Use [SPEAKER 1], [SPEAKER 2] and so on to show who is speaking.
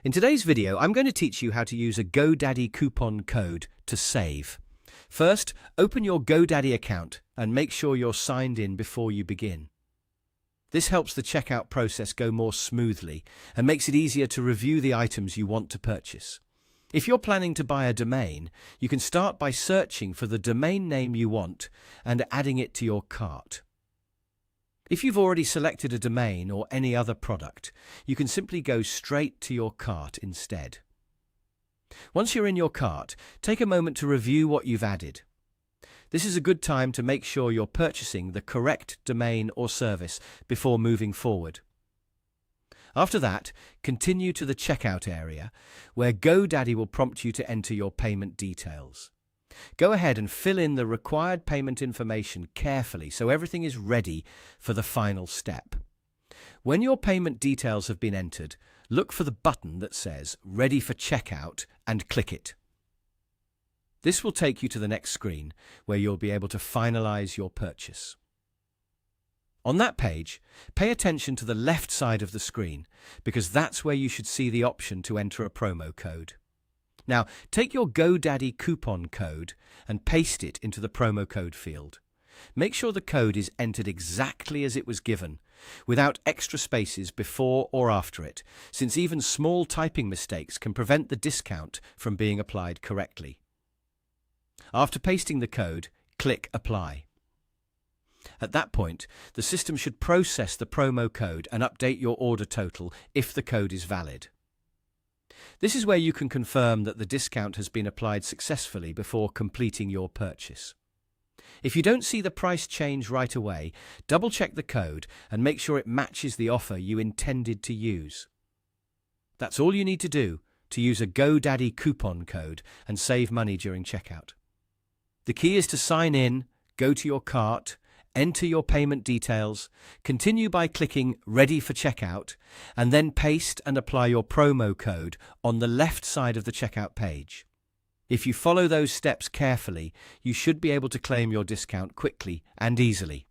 [SPEAKER 1] In today's video, I'm going to teach you how to use a GoDaddy coupon code to save. First, open your GoDaddy account and make sure you're signed in before you begin. This helps the checkout process go more smoothly and makes it easier to review the items you want to purchase. If you're planning to buy a domain, you can start by searching for the domain name you want and adding it to your cart. If you've already selected a domain or any other product, you can simply go straight to your cart instead. Once you're in your cart, take a moment to review what you've added. This is a good time to make sure you're purchasing the correct domain or service before moving forward. After that, continue to the checkout area, where GoDaddy will prompt you to enter your payment details. Go ahead and fill in the required payment information carefully so everything is ready for the final step. When your payment details have been entered, look for the button that says "Ready for Checkout" and click it. This will take you to the next screen, where you'll be able to finalize your purchase. On that page, pay attention to the left side of the screen, because that's where you should see the option to enter a promo code. Now, take your GoDaddy coupon code and paste it into the promo code field. Make sure the code is entered exactly as it was given, without extra spaces before or after it, since even small typing mistakes can prevent the discount from being applied correctly. After pasting the code, click Apply. At that point, the system should process the promo code and update your order total if the code is valid. This is where you can confirm that the discount has been applied successfully before completing your purchase. If you don't see the price change right away, double-check the code and make sure it matches the offer you intended to use. That's all you need to do to use a GoDaddy coupon code and save money during checkout. The key is to sign in, go to your cart, enter your payment details, continue by clicking Ready for Checkout, and then paste and apply your promo code on the left side of the checkout page. If you follow those steps carefully, you should be able to claim your discount quickly and easily.